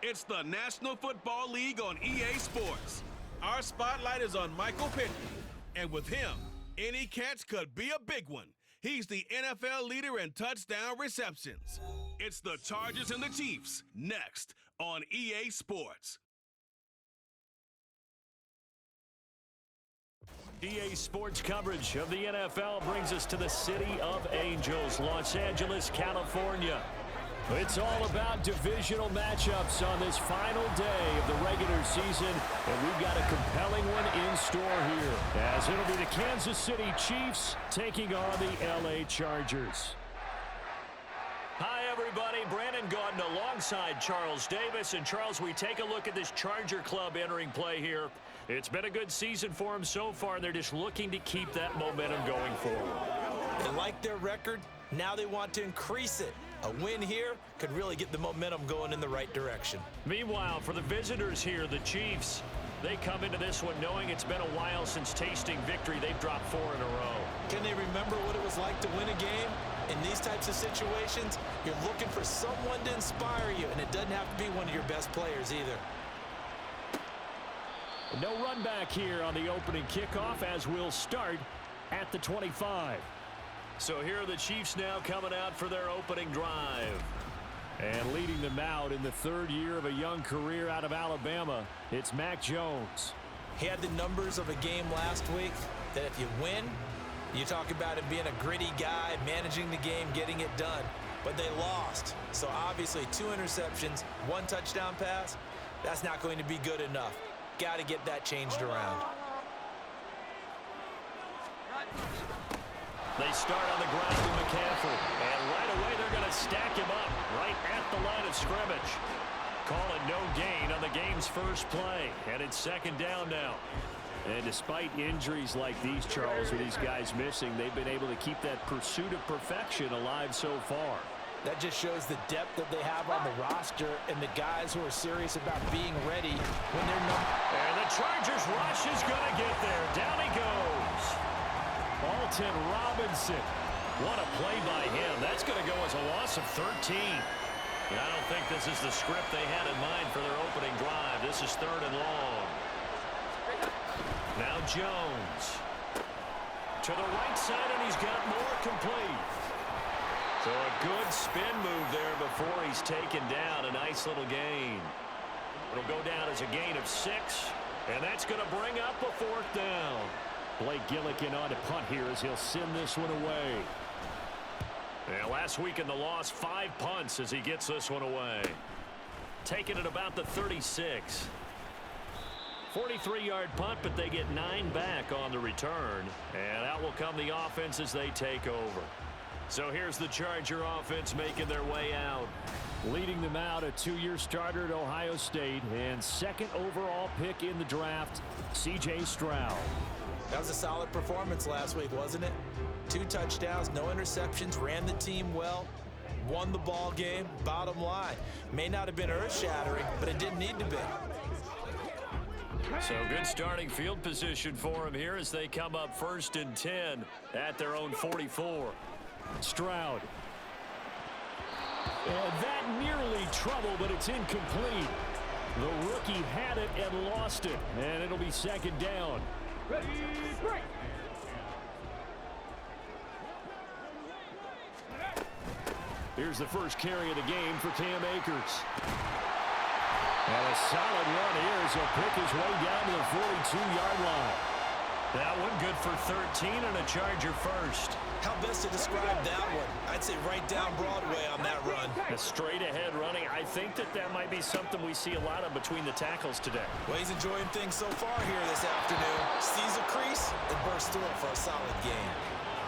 It's the National Football League on EA Sports. Our spotlight is on Michael Pittman. And with him, any catch could be a big one. He's the NFL leader in touchdown receptions. It's the Chargers and the Chiefs, next on EA Sports. EA Sports coverage of the NFL brings us to the City of Angels, Los Angeles, California. It's all about divisional matchups on this final day of the regular season, and we've got a compelling one in store here, as it'll be the Kansas City Chiefs taking on the LA Chargers. Hi, everybody. Brandon Gaudin alongside Charles Davis. And, Charles, we take a look at this Charger club entering play here. It's been a good season for them so far, and they're just looking to keep that momentum going forward. They like their record. Now they want to increase it. A win here could really get the momentum going in the right direction. Meanwhile, for the visitors here, the Chiefs, they come into this one knowing it's been a while since tasting victory. They've dropped 4 in a row. Can they remember what it was like to win a game? In these types of situations, you're looking for someone to inspire you, and it doesn't have to be one of your best players either. No run back here on the opening kickoff, as we'll start at the 25. So here are the Chiefs now coming out for their opening drive. And leading them out in the third year of a young career out of Alabama, it's Mac Jones. He had the numbers of a game last week that if you win, you talk about him being a gritty guy, managing the game, getting it done. But they lost. So obviously 2 interceptions, 1 touchdown pass, that's not going to be good enough. Got to get that changed around. They start on the ground with McCaffrey. And right away they're going to stack him up right at the line of scrimmage. Call it no gain on the game's first play. And it's second down now. And despite injuries like these, Charles, with these guys missing, they've been able to keep that pursuit of perfection alive so far. That just shows the depth that they have on the roster and the guys who are serious about being ready when they're not. And the Chargers rush is going to get there. Down he goes. Alton Robinson. What a play by him. That's going to go as a loss of 13. And I don't think this is the script they had in mind for their opening drive. This is 3rd and long. Now Jones. To the right side, and he's got more complete. So a good spin move there before he's taken down. A nice little gain. It'll go down as a gain of 6, and that's going to bring up a 4th down. Blake Gillikin on to punt here as he'll send this one away. Yeah, last week in the loss, 5 punts as he gets this one away. Taking it about the 36. 43-yard punt, but they get 9 back on the return. And out will come the offense as they take over. So here's the Charger offense making their way out. Leading them out, a 2-year starter at Ohio State and 2nd overall pick in the draft, C.J. Stroud. That was a solid performance last week, wasn't it? 2 touchdowns, no interceptions, ran the team well, won the ball game. Bottom line, may not have been earth-shattering, but it didn't need to be. So good starting field position for them here as they come up 1st and 10 at their own 44. Stroud. And that nearly trouble, but it's incomplete. The rookie had it and lost it, and it'll be 2nd down. Ready, break. Here's the first carry of the game for Cam Akers. And a solid run here as he'll pick his way down to the 42-yard line. That one good for 13 and a Charger first. How best to describe that one? I'd say right down Broadway on that run. A straight-ahead running. I think that might be something we see a lot of between the tackles today. Well, he's enjoying things so far here this afternoon. Sees a crease and bursts through it for a solid game.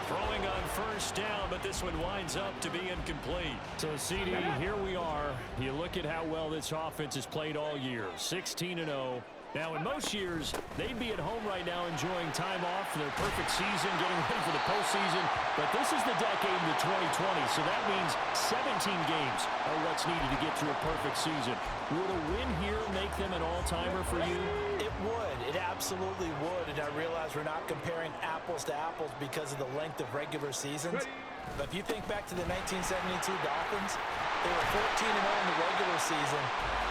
Throwing on 1st down, but this one winds up to be incomplete. So, CD, here we are. You look at how well this offense has played all year. 16-0. Now, in most years, they'd be at home right now enjoying time off for their perfect season, getting ready for the postseason. But this is the decade of the 2020, so that means 17 games are what's needed to get to a perfect season. Would a win here make them an all-timer for you? It would. It absolutely would. And I realize we're not comparing apples to apples because of the length of regular seasons. But if you think back to the 1972 Dolphins, They were 14-0 in the regular season.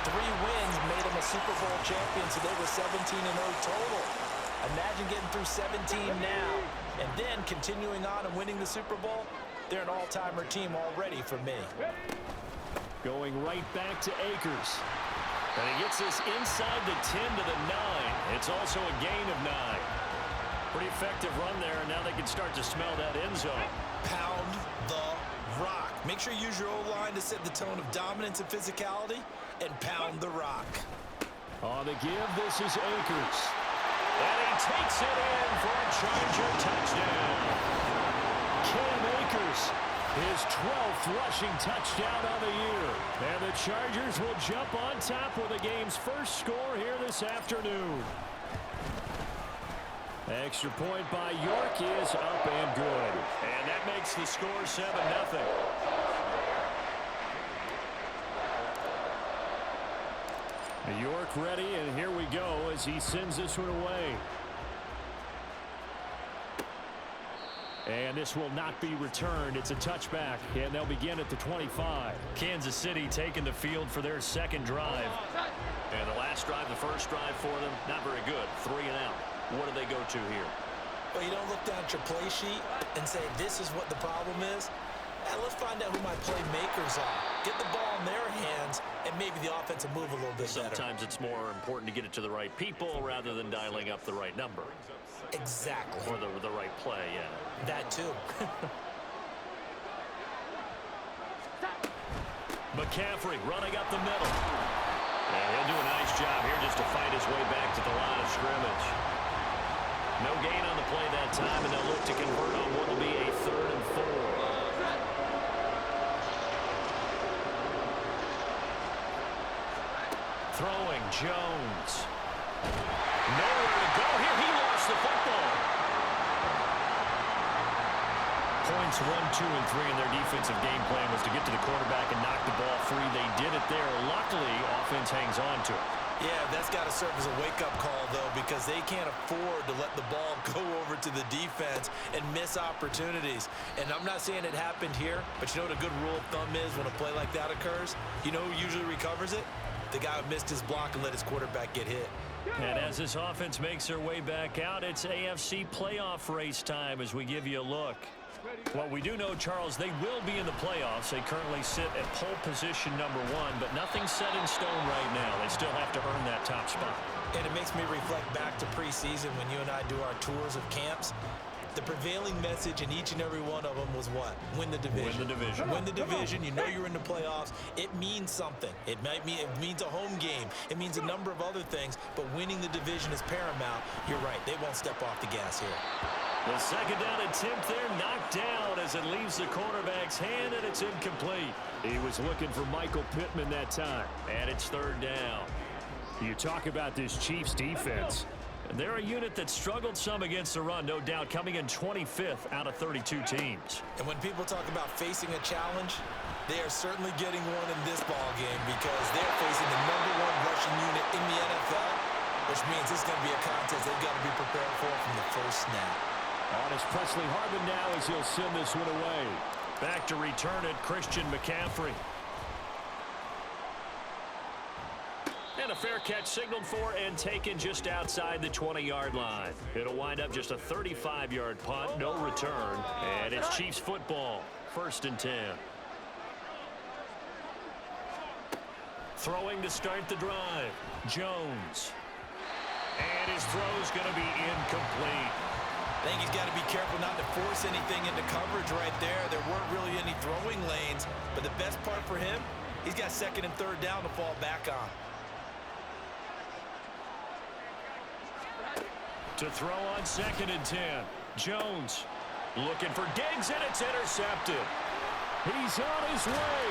3 wins made them a Super Bowl champion, so they were 17-0 total. Imagine getting through 17 now and then continuing on and winning the Super Bowl. They're an all-timer team already for me. Going right back to Akers. And he gets this inside the 10 to the 9. It's also a gain of 9. Pretty effective run there, and now they can start to smell that end zone. Pound the rock. Make sure you use your O-line to set the tone of dominance and physicality, and pound the rock. On the give, this is Akers. And he takes it in for a Charger touchdown. Cam Akers, his 12th rushing touchdown on the year. And the Chargers will jump on top with the game's first score here this afternoon. Extra point by York is up and good. And that makes the score 7-0. York ready, and here we go as he sends this one away. And this will not be returned. It's a touchback, and they'll begin at the 25. Kansas City taking the field for their second drive. And the last drive, the first drive for them, not very good. 3 and out. What do they go to here? Well, you don't look down at your play sheet and say, this is what the problem is. And let's find out who my playmakers are. Get the ball in their hands, and maybe the offense will move a little bit better. Sometimes it's more important to get it to the right people rather than dialing up the right number. Exactly. Or the right play, yeah. That too. McCaffrey running up the middle. And he'll do a nice job here just to fight his way back to the line of scrimmage. No gain on the play that time, and they'll look to convert on what will be a 3rd and 4. Throwing Jones. Nowhere to go here. He lost the football. Points 1, 2, and 3 in their defensive game plan was to get to the quarterback and knock the ball free. They did it there. Luckily, offense hangs on to it. Yeah, that's got to serve as a wake-up call, though, because they can't afford to let the ball go over to the defense and miss opportunities. And I'm not saying it happened here, but you know what a good rule of thumb is when a play like that occurs? You know who usually recovers it? The guy who missed his block and let his quarterback get hit. And as this offense makes their way back out, it's AFC playoff race time as we give you a look. Well, we do know, Charles, they will be in the playoffs. They currently sit at pole position number 1, but nothing's set in stone right now. They still have to earn that top spot. And it makes me reflect back to preseason when you and I do our tours of camps. The prevailing message in each and every one of them was what? Win the division. Win the division. Win the division. You know you're in the playoffs. It means something. It means a home game. It means a number of other things, but winning the division is paramount. You're right. They won't step off the gas here. The second down attempt there knocked down as it leaves the quarterback's hand, and it's incomplete. He was looking for Michael Pittman that time, and it's 3rd down. You talk about this Chiefs defense. They're a unit that struggled some against the run, no doubt, coming in 25th out of 32 teams. And when people talk about facing a challenge, they are certainly getting one in this ball game because they're facing the #1 rushing unit in the NFL, which means this is going to be a contest they've got to be prepared for from the first snap. On is Presley Harvin now as he'll send this one away. Back to return it, Christian McCaffrey. And a fair catch signaled for and taken just outside the 20-yard line. It'll wind up just a 35-yard punt, no return. And it's Chiefs football, 1st and 10. Throwing to start the drive, Jones. And his throw's going to be incomplete. I think he's got to be careful not to force anything into coverage right there. There weren't really any throwing lanes, but the best part for him, he's got 2nd and 3rd down to fall back on. To throw on 2nd and 10. Jones looking for Diggs, and it's intercepted. He's on his way.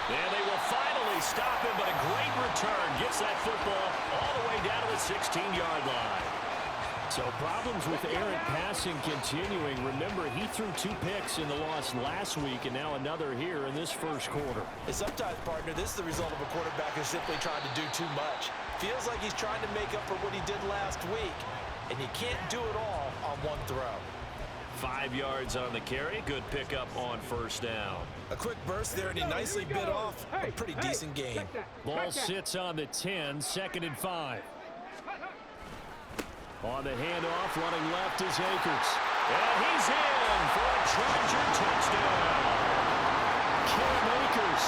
And they will finally stop him, but a great return. Gets that football all the way down to the 16-yard line. So problems with errant passing continuing. Remember, he threw 2 picks in the loss last week, and now another here in this first quarter. And sometimes, partner, this is the result of a quarterback who's simply trying to do too much. Feels like he's trying to make up for what he did last week. And you can't do it all on one throw. 5 yards on the carry. Good pickup on first down. A quick burst there, and he nicely bit off a pretty decent gain. Ball sits on the 10, 2nd and 5. On the handoff, running left is Akers. And he's in for a Charger touchdown. Cam Akers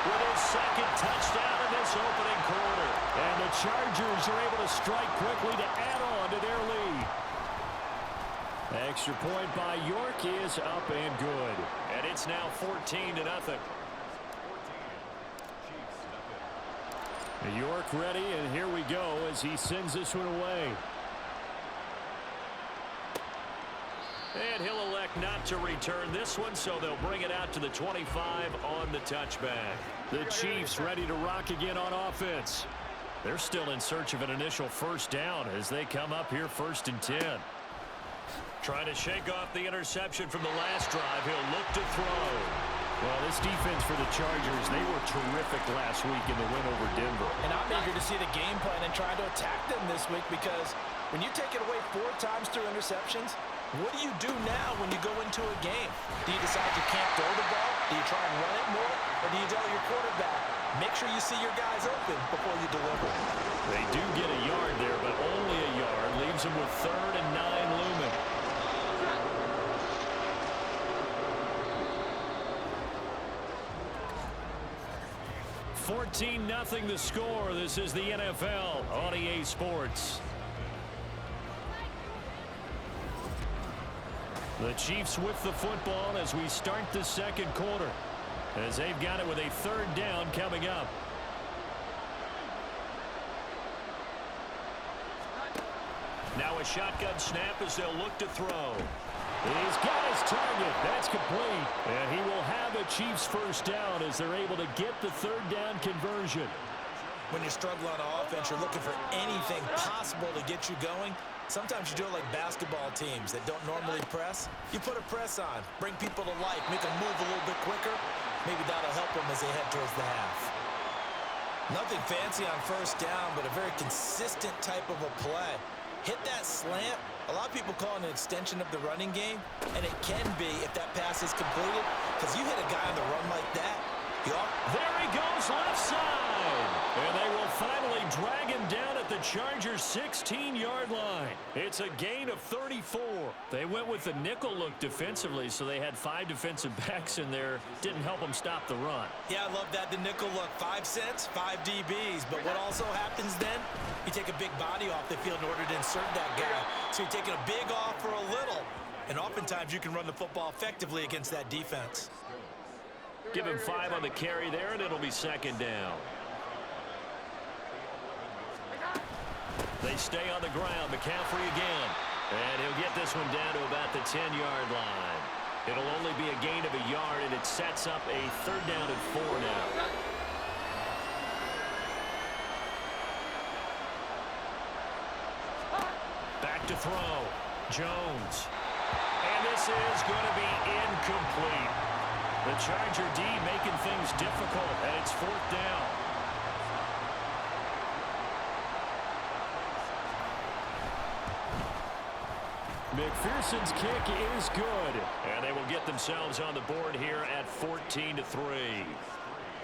with his 2nd touchdown in this opening quarter. And the Chargers are able to strike quickly to add on to their lead. Extra point by York is up and good. And it's now 14-0. York ready, and here we go as he sends this one away. And he'll elect not to return this one, so they'll bring it out to the 25 on the touchback. The Chiefs ready to rock again on offense. They're still in search of an initial first down as they come up here 1st and 10. Trying to shake off the interception from the last drive. He'll look to throw. Well, this defense for the Chargers, they were terrific last week in the win over Denver. And I'm eager to see the game plan and try to attack them this week, because when you take it away 4 times through interceptions, what do you do now when you go into a game? Do you decide you can't throw the ball? Do you try and run it more? Or do you tell your quarterback, make sure you see your guys open before you deliver? They do get a yard there, but only a yard. Leaves them with 3rd and 9 looming. $14-0 the score. This is the NFL on EA Sports. The Chiefs with the football as we start the 2nd quarter, as they've got it with a 3rd down coming up. Now a shotgun snap as they'll look to throw. He's got his target. That's complete. And he will have a Chiefs first down as they're able to get the 3rd down conversion. When you're struggling on offense, you're looking for anything possible to get you going. Sometimes you do it like basketball teams that don't normally press. You put a press on, bring people to life, make them move a little bit quicker. Maybe that'll help them as they head towards the half. Nothing fancy on first down, but a very consistent type of a play. Hit that slant. A lot of people call it an extension of the running game, and it can be if that pass is completed, because you hit a guy on the run like that. There he goes left side. And they will finally drag him down at the Chargers' 16-yard line. It's a gain of 34. They went with the nickel look defensively, so they had 5 defensive backs in there. Didn't help them stop the run. Yeah, I love that, the nickel look. 5 cents, 5 DBs. But what also happens then, you take a big body off the field in order to insert that guy. So you're taking a big off for a little. And oftentimes you can run the football effectively against that defense. Give him 5 on the carry there, and it'll be 2nd down. They stay on the ground. McCaffrey again. And he'll get this one down to about the 10-yard line. It'll only be a gain of a yard, and it sets up a 3rd down and 4 now. Back to throw. Jones. And this is going to be incomplete. The Charger D making things difficult, and it's 4th down. McPherson's kick is good, and they will get themselves on the board here at 14-3.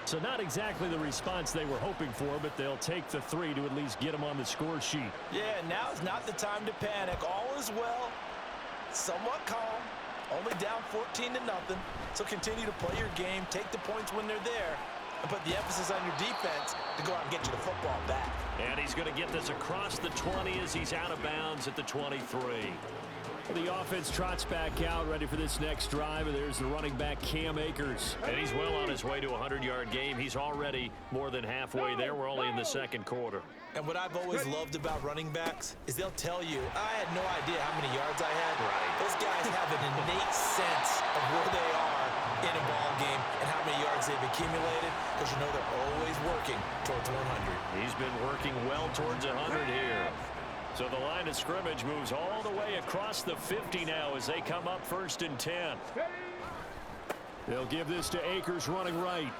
So not exactly the response they were hoping for, but they'll take the 3 to at least get them on the score sheet. Yeah, now is not the time to panic. All is well, somewhat calm. Only down 14-0, so continue to play your game, take the points when they're there, and put the emphasis on your defense to go out and get you the football back. And he's going to get this across the 20 as he's out of bounds at the 23. The offense trots back out, ready for this next drive, and there's the running back, Cam Akers. And he's well on his way to a 100-yard game. He's already more than halfway there. We're only in the 2nd quarter. And what I've always loved about running backs is they'll tell you, I had no idea how many yards I had. Right. Those guys have an innate sense of where they are in a ball game and how many yards they've accumulated, because you know they're always working towards 100. He's been working well towards 100 here. So the line of scrimmage moves all the way across the 50 now as they come up 1st and 10. They'll give this to Akers running right.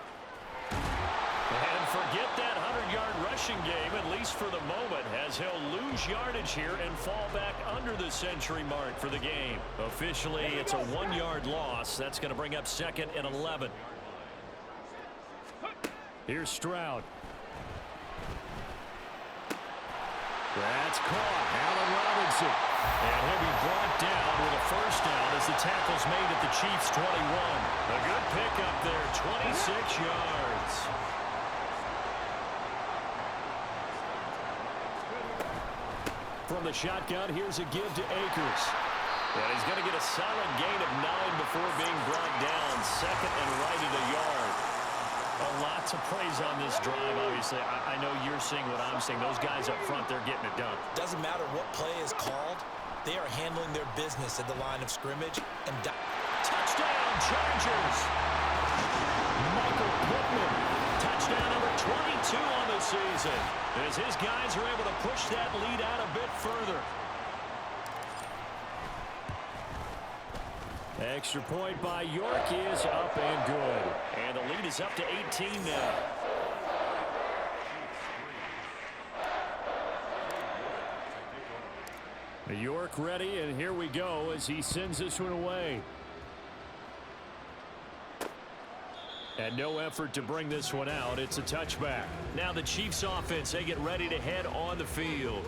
And forget that 100-yard rushing game, at least for the moment, as he'll lose yardage here and fall back under the century mark for the game. Officially, it's a 1-yard loss. That's going to bring up 2nd and 11. Here's Stroud. That's caught. Allen Robinson. And he'll be brought down with a first down as the tackle's made at the Chiefs' 21. A good pickup there, 26 yards. From the shotgun, here's a give to Akers. And he's going to get a solid gain of 9 before being brought down. 2nd and right at a yard. A lot to praise on this drive, obviously. I know you're seeing what I'm seeing. Those guys up front, they're getting it done. Doesn't matter what play is called. They are handling their business at the line of scrimmage. And touchdown, Chargers! Michael Pittman, touchdown number 22 on the season, as his guys are able to push that lead out a bit further. Extra point by York is up and good. And the lead is up to 18 now. York ready, and here we go as he sends this one away. And no effort to bring this one out. It's a touchback. Now the Chiefs offense, they get ready to head on the field.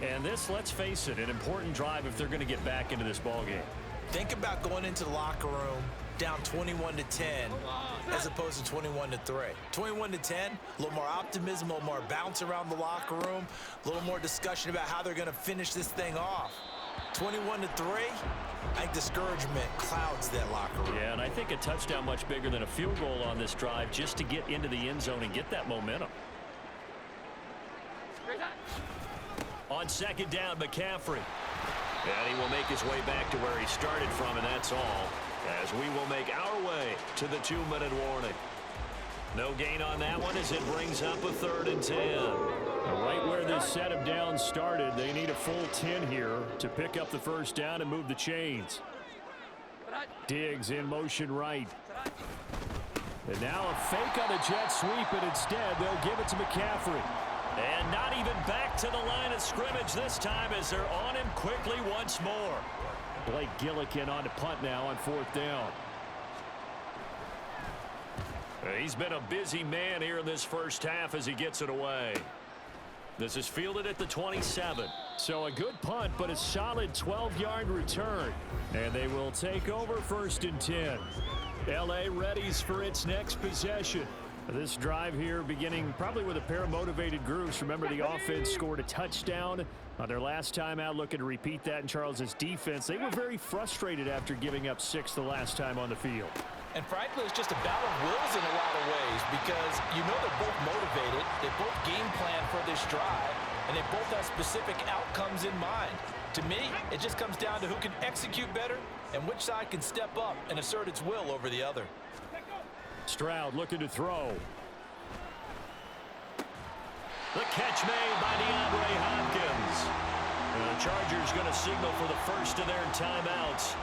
And this, let's face it, an important drive if they're going to get back into this ballgame. Think about going into the locker room down 21-10 as opposed to 21-3. 21-10, a little more optimism, a little more bounce around the locker room, a little more discussion about how they're going to finish this thing off. 21-3, I think discouragement clouds that locker room. Yeah, and I think a touchdown much bigger than a field goal on this drive just to get into the end zone and get that momentum. On 2nd down, McCaffrey. And he will make his way back to where he started from, and that's all, as we will make our way to the 2-minute warning. No gain on that one as it brings up a 3rd and 10. Right where this set of downs started, they need a full 10 here to pick up the first down and move the chains. Diggs in motion right. And now a fake on the jet sweep, and instead they'll give it to McCaffrey. And not even back to the line of scrimmage this time as they're on him quickly once more. Blake Gillikin on to punt now on 4th down. He's been a busy man here in this first half as he gets it away. This is fielded at the 27. So a good punt, but a solid 12-yard return. And they will take over 1st and 10. L.A. readies for its next possession. This drive here beginning probably with a pair of motivated groups. Remember, the offense scored a touchdown on their last time out, looking to repeat that in Charles's defense. They were very frustrated after giving up 6 the last time on the field. And frankly, it's just a battle of wills in a lot of ways because you know they're both motivated, they both game plan for this drive, and they both have specific outcomes in mind. To me, it just comes down to who can execute better and which side can step up and assert its will over the other. Stroud looking to throw. The catch made by DeAndre Hopkins. And the Chargers going to signal for the first of their timeouts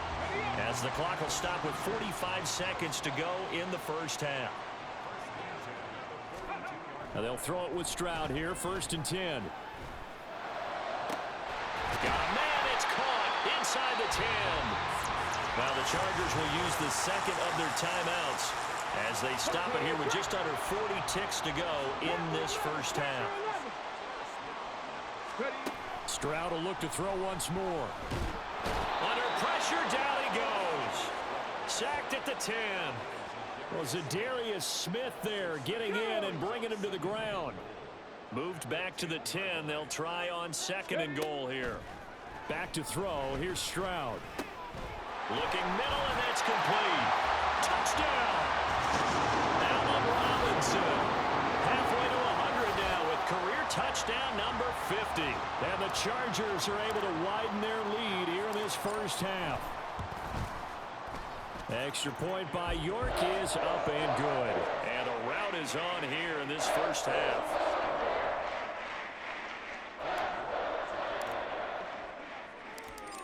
as the clock will stop with 45 seconds to go in the first half. Now they'll throw it with Stroud here, 1st and 10. Got a man, it's caught inside the 10. Now the Chargers will use the second of their timeouts as they stop it here with just under 40 ticks to go in this first half. Stroud will look to throw once more. Under pressure, down he goes. Sacked at the 10. Well, Zadarius Smith there getting in and bringing him to the ground. Moved back to the 10. They'll try on 2nd and goal here. Back to throw. Here's Stroud. Looking middle, and that's complete. Touchdown! Allen Robinson. Halfway to 100 now with career touchdown number 50. And the Chargers are able to widen their lead here in this first half. Extra point by York is up and good. And a rout is on here in this first half.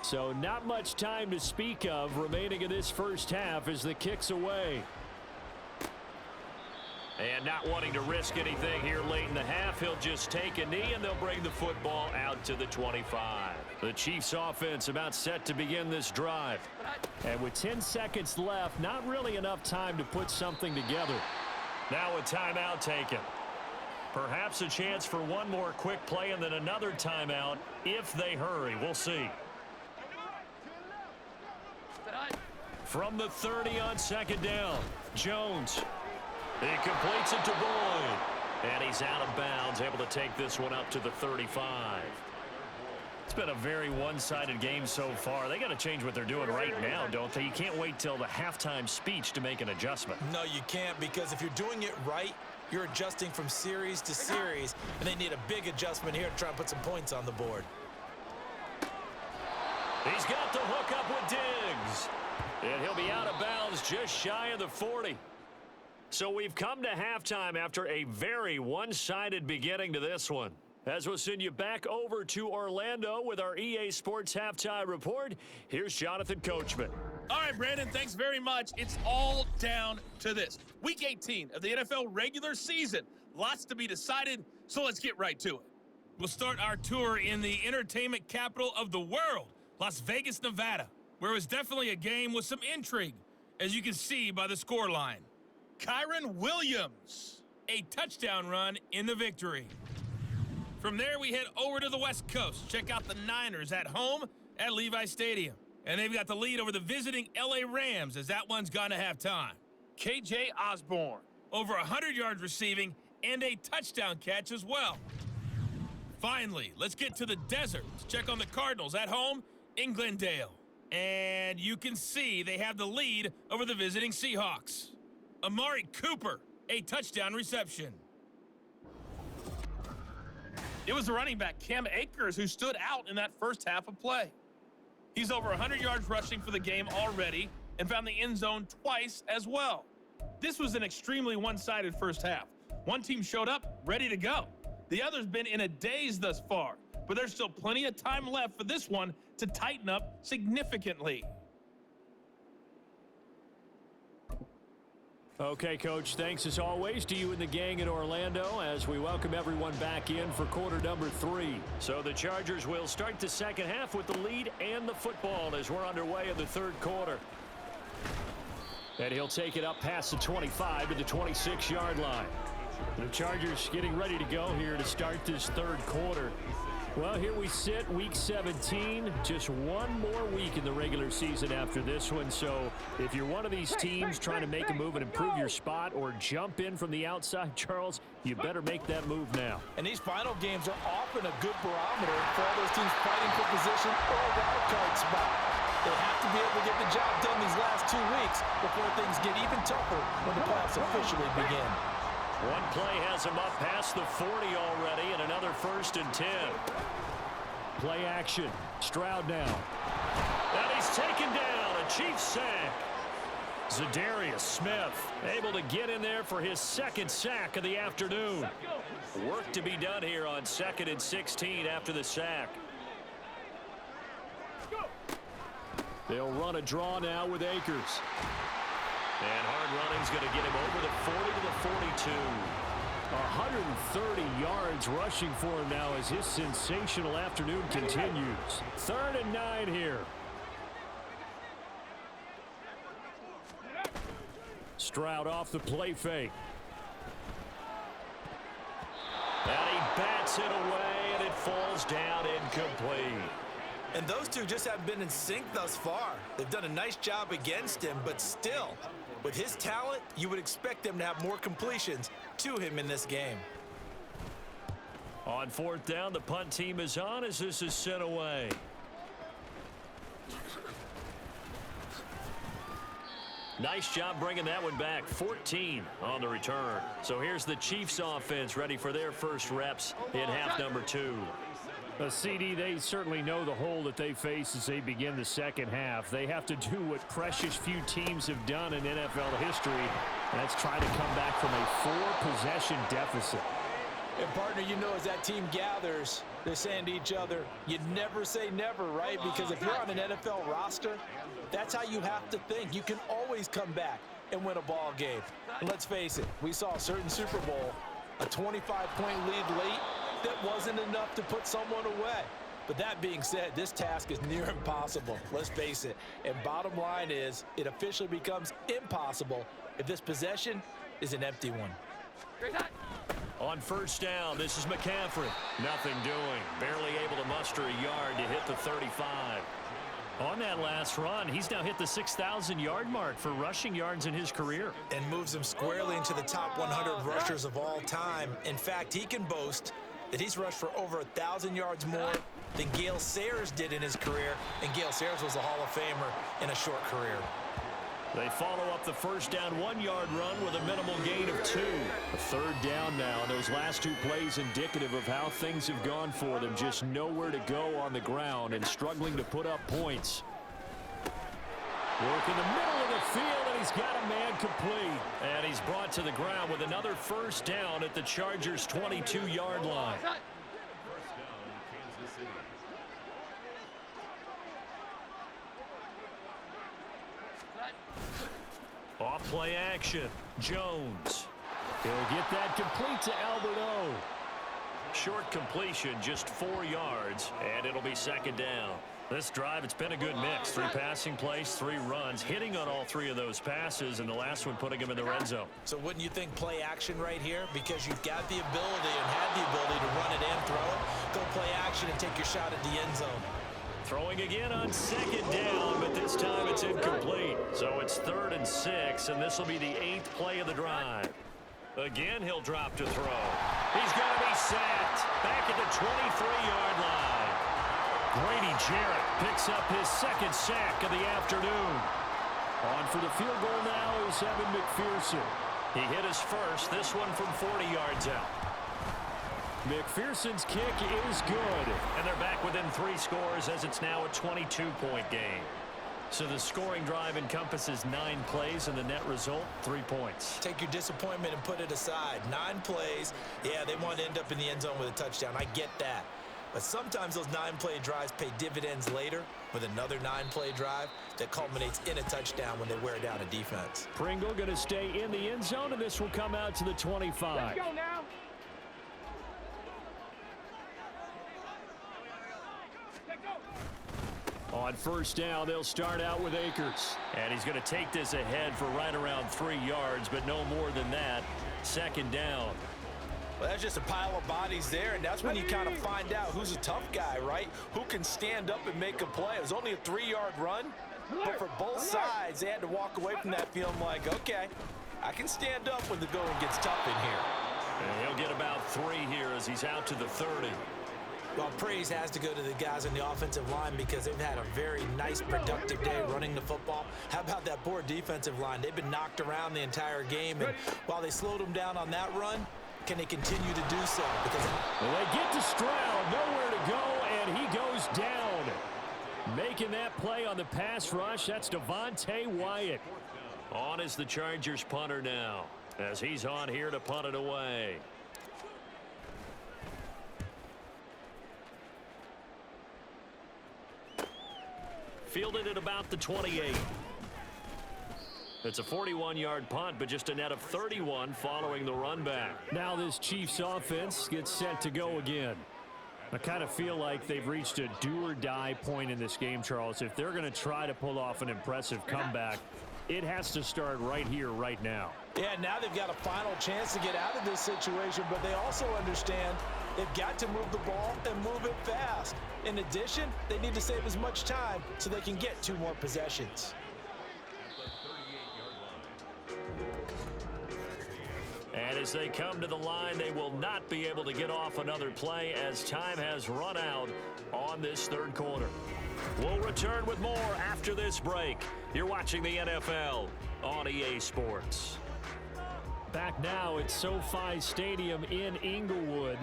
So not much time to speak of remaining in this first half as the kick's away. And not wanting to risk anything here late in the half, he'll just take a knee, and they'll bring the football out to the 25. The Chiefs offense about set to begin this drive. And with 10 seconds left, not really enough time to put something together. Now a timeout taken. Perhaps a chance for one more quick play and then another timeout if they hurry. We'll see. From the 30 on second down, Jones. He completes it to Boyd. And he's out of bounds, able to take this one up to the 35. It's been a very one-sided game so far. They got to change what they're doing right now, don't they? You can't wait till the halftime speech to make an adjustment. No, you can't, because if you're doing it right, you're adjusting from series to series, and they need a big adjustment here to try and put some points on the board. He's got the hook up with Diggs. And he'll be out of bounds just shy of the 40. So we've come to halftime after a very one-sided beginning to this one. As we'll send you back over to Orlando with our EA Sports Halftime Report, here's Jonathan Coachman. All right, Brandon, thanks very much. It's all down to this. Week 18 of the NFL regular season. Lots to be decided, so let's get right to it. We'll start our tour in the entertainment capital of the world, Las Vegas, Nevada, where it was definitely a game with some intrigue, as you can see by the scoreline. Kyron Williams, a touchdown run in the victory. From there, we head over to the West Coast. Check out the Niners at home at Levi Stadium. And they've got the lead over the visiting L.A. Rams, as that one's gone to halftime. K.J. Osborne, over 100 yards receiving and a touchdown catch as well. Finally, let's get to the desert to check on the Cardinals at home in Glendale. And you can see they have the lead over the visiting Seahawks. Amari Cooper, a touchdown reception. It was the running back, Cam Akers, who stood out in that first half of play. He's over 100 yards rushing for the game already and found the end zone twice as well. This was an extremely one-sided first half. One team showed up ready to go. The other's been in a daze thus far, but there's still plenty of time left for this one to tighten up significantly. Okay, Coach, thanks as always to you and the gang in Orlando as we welcome everyone back in for quarter number 3. So the Chargers will start the second half with the lead and the football as we're underway in the third quarter. And he'll take it up past the 25 to the 26-yard line. The Chargers getting ready to go here to start this third quarter. Well, here we sit, week 17, just one more week in the regular season after this one. So if you're one of these teams trying to make a move and improve your spot or jump in from the outside, Charles, you better make that move now. And these final games are often a good barometer for all those teams fighting for position or a wild card spot. They have to be able to get the job done these last 2 weeks before things get even tougher when the playoffs officially begin. One play has him up past the 40 already, and another 1st and 10. Play action. Stroud now. And he's taken down. A Chiefs sack. Zadarius Smith able to get in there for his second sack of the afternoon. Work to be done here on 2nd and 16 after the sack. They'll run a draw now with Akers. And hard running's going to get him over the 40 to the 42. 130 yards rushing for him now as his sensational afternoon continues. 3rd and 9 here. Stroud off the play fake. And he bats it away, and it falls down incomplete. And those two just haven't been in sync thus far. They've done a nice job against him, but still, with his talent, you would expect them to have more completions to him in this game. On 4th down, the punt team is on as this is sent away. Nice job bringing that one back. 14 on the return. So here's the Chiefs offense ready for their first reps in half number 2. CD, they certainly know the hole that they face as they begin the second half. They have to do what precious few teams have done in NFL history. That's try to come back from a 4-possession deficit. And, partner, you know, as that team gathers, they're saying to each other, you never say never, right? Because if you're on an NFL roster, that's how you have to think. You can always come back. and win a ball game. And let's face it, we saw a certain Super Bowl, a 25-point lead late that wasn't enough to put someone away. But that being said, this task is near impossible. Let's face it. And bottom line is, it officially becomes impossible if this possession is an empty one. On first down, this is McCaffrey. Nothing doing. Barely able to muster a yard to hit the 35. On that last run, he's now hit the 6,000-yard mark for rushing yards in his career. And moves him squarely into the top 100 rushers of all time. In fact, he can boast that he's rushed for over 1,000 yards more than Gale Sayers did in his career. And Gale Sayers was a Hall of Famer in a short career. They follow up the first down 1-yard run with a minimal gain of 2. A third down now. Those last 2 plays indicative of how things have gone for them. Just nowhere to go on the ground and struggling to put up points. Work in the middle of the field, and he's got a man complete. And he's brought to the ground with another first down at the Chargers' 22-yard line. Off play action. Jones. He'll get that complete to Albert O. Short completion, just 4 yards, and it'll be second down. This drive, it's been a good mix. 3 passing plays, 3 runs, hitting on all 3 of those passes, and the last one putting him in the red zone. So wouldn't you think play action right here? Because you've got the ability and had the ability to run it and throw it. Go play action and take your shot at the end zone. Throwing again on second down, but this time it's incomplete. So it's 3rd and 6, and this will be the 8th play of the drive. Again, he'll drop to throw. He's going to be sacked back at the 23-yard line. Grady Jarrett picks up his 2nd sack of the afternoon. On for the field goal now is Evan McPherson. He hit his first, this one from 40 yards out. McPherson's kick is good. And they're back within 3 scores as it's now a 22-point game. So the scoring drive encompasses 9 plays, and the net result, 3 points. Take your disappointment and put it aside. 9 plays. Yeah, they want to end up in the end zone with a touchdown. I get that. But sometimes those 9-play drives pay dividends later with another 9-play drive that culminates in a touchdown when they wear down a defense. Pringle going to stay in the end zone, and this will come out to the 25. Let's go now. On first down, they'll start out with Akers. And he's going to take this ahead for right around 3 yards, but no more than that. Second down. Well, that's just a pile of bodies there, and that's when you kind of find out who's a tough guy, right? Who can stand up and make a play. It was only a 3-yard run, but for both sides, they had to walk away from that feeling like, okay, I can stand up when the going gets tough in here. And he'll get about 3 here as he's out to the 30. Well, praise has to go to the guys on the offensive line because they've had a very nice, productive day running the football. How about that poor defensive line? They've been knocked around the entire game, and while they slowed them down on that run, can they continue to do so? Because they get to Stroud, nowhere to go, and he goes down. Making that play on the pass rush, that's Devontae Wyatt. On is the Chargers punter now, as he's on here to punt it away. Fielded at about the 28. It's a 41-yard punt, but just a net of 31 following the run back. Now this Chiefs offense gets set to go again. I kind of feel like they've reached a do-or-die point in this game, Charles. If they're going to try to pull off an impressive comeback, it has to start right here, right now. Yeah, now they've got a final chance to get out of this situation, but they also understand they've got to move the ball and move it fast. In addition, they need to save as much time so they can get 2 more possessions. And as they come to the line, they will not be able to get off another play as time has run out on this 3rd quarter. We'll return with more after this break. You're watching the NFL on EA Sports. Back now at SoFi Stadium in Inglewood.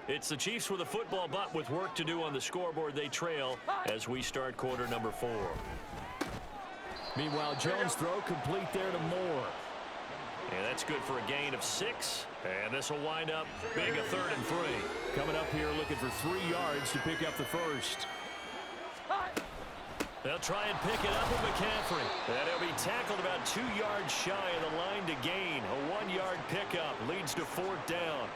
It's the Chiefs with a football, but with work to do on the scoreboard, they trail as we start quarter number 4. Meanwhile, Jones' throw complete there to Moore. And that's good for a gain of 6. And this will wind up being a 3rd and 3. Coming up here looking for 3 yards to pick up the first. They'll try and pick it up with McCaffrey. And he'll be tackled about 2 yards shy of the line to gain. A 1-yard pickup leads to 4th down.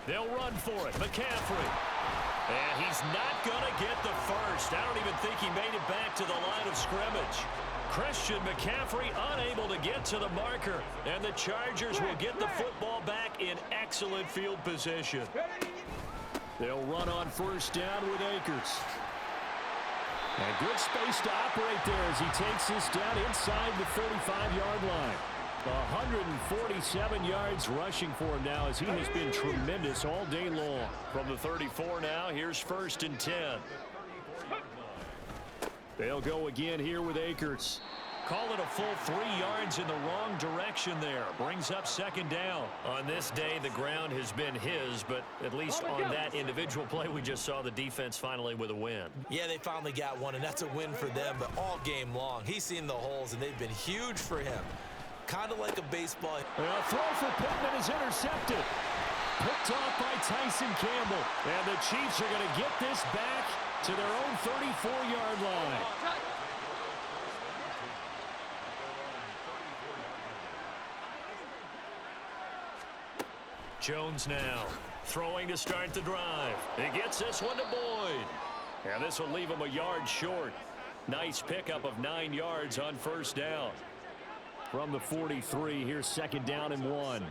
They'll run for it. McCaffrey. And he's not going to get the first. I don't even think he made it back to the line of scrimmage. Christian McCaffrey unable to get to the marker. And the Chargers will get the football back in excellent field position. They'll run on 1st down with Akers. And good space to operate there as he takes this down inside the 35-yard line. 147 yards rushing for him now as he has been tremendous all day long. From the 34 now, here's 1st and 10. They'll go again here with Akers. Call it a full 3 yards in the wrong direction there. Brings up 2nd down. On this day, the ground has been his, but at least on that individual play, we just saw the defense finally with a win. Yeah, they finally got one, and that's a win for them, but all game long, he's seen the holes, and they've been huge for him. Kind of like a baseball. A throw for Pittman is intercepted. Picked off by Tyson Campbell. And the Chiefs are going to get this back to their own 34-yard line. Jones now throwing to start the drive. He gets this one to Boyd. And this will leave him a yard short. Nice pickup of 9 yards on 1st down. From the 43, here's 2nd down and 1.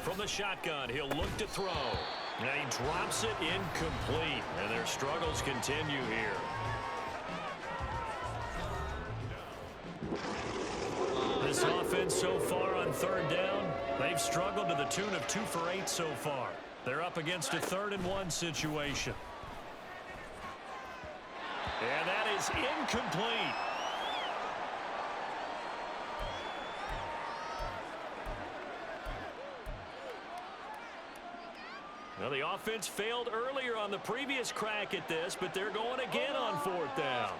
From the shotgun, he'll look to throw. And he drops it incomplete. And their struggles continue here. This offense so far on 3rd down, they've struggled to the tune of 2 for 8 so far. They're up against a 3rd and 1 situation. And that is incomplete. Well, the offense failed earlier on the previous crack at this, but they're going again on 4th down.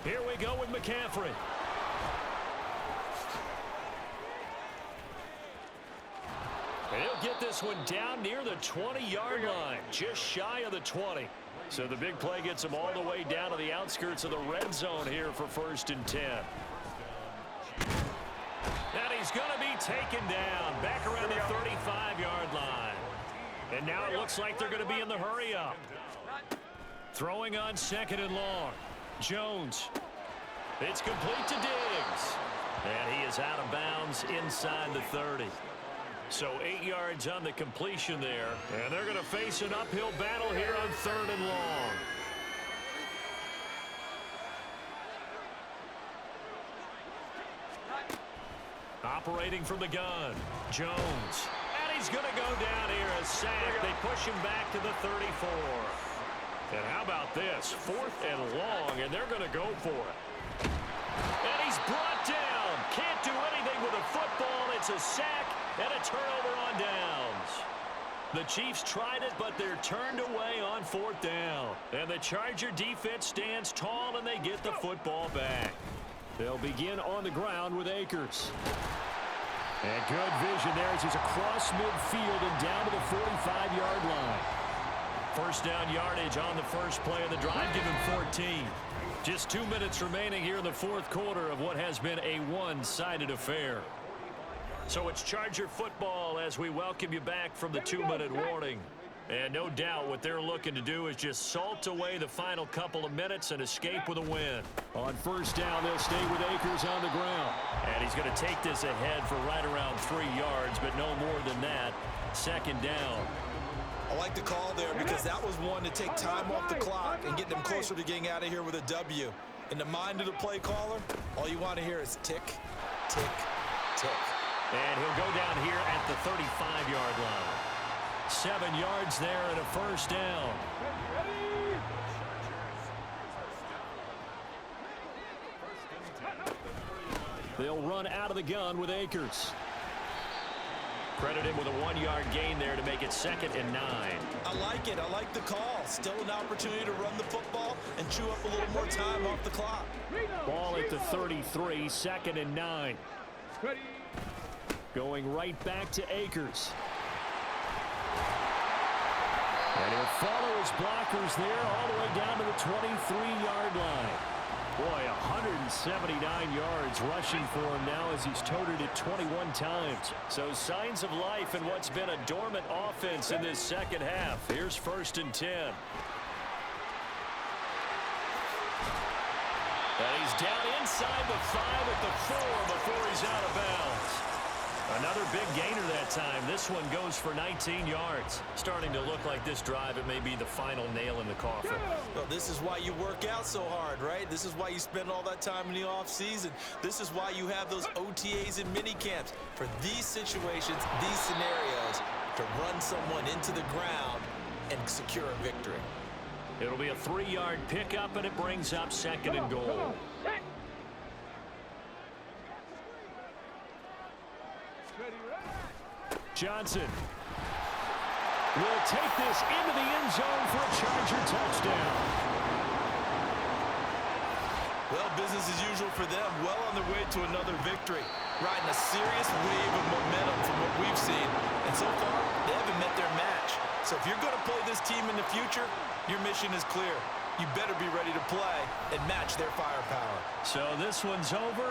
Here we go with McCaffrey. And he'll get this one down near the 20-yard line, just shy of the 20. So the big play gets him all the way down to the outskirts of the red zone here for 1st and 10. And he's going to be taken down back around the 35-yard line. And now it looks like they're going to be in the hurry-up. Throwing on 2nd and long. Jones. It's complete to Diggs. And he is out of bounds inside the 30. So 8 yards on the completion there. And they're going to face an uphill battle here on 3rd and long. Operating from the gun. Jones. He's going to go down here, a sack. They push him back to the 34. And how about this? 4th and long, and they're going to go for it. And he's brought down. Can't do anything with a football. It's a sack and a turnover on downs. The Chiefs tried it, but they're turned away on 4th down. And the Charger defense stands tall, and they get the football back. They'll begin on the ground with Akers. And good vision there as he's across midfield and down to the 45-yard line. 1st down yardage on the first play of the drive, given 14. Just 2 minutes remaining here in the 4th quarter of what has been a one-sided affair. So it's Charger football as we welcome you back from the 2-minute warning. And no doubt what they're looking to do is just salt away the final couple of minutes and escape with a win. On 1st down, they'll stay with Akers on the ground. And he's going to take this ahead for right around 3 yards, but no more than that. 2nd down. I like the call there because that was one to take time off the clock and get them closer to getting out of here with a W. In the mind of the play caller, all you want to hear is tick, tick, tick. And he'll go down here at the 35-yard line. 7 yards there and a 1st down. They'll run out of the gun with Akers. Credit him with a 1-yard gain there to make it 2nd and 9. I like it. I like the call. Still an opportunity to run the football and chew up a little more time off the clock. Ball at the 33, 2nd and 9. Going right back to Akers. And he'll follow his blockers there all the way down to the 23-yard line. Boy, 179 yards rushing for him now as he's toted it 21 times. So signs of life in what's been a dormant offense in this second half. Here's 1st and 10. And he's down inside the 5 at the 4 before he's out of bounds. Another big gainer that time. This one goes for 19 yards. Starting to look like this drive, it may be the final nail in the coffin. Well, this is why you work out so hard, right? This is why you spend all that time in the offseason. This is why you have those OTAs and mini camps. For these situations, these scenarios, to run someone into the ground and secure a victory. It'll be a 3-yard pickup, and it brings up 2nd and goal. Johnson will take this into the end zone for a Charger touchdown. Well, business as usual for them. Well on their way to another victory. Riding a serious wave of momentum from what we've seen. And so far, they haven't met their match. So if you're going to play this team in the future, your mission is clear. You better be ready to play and match their firepower. So this one's over.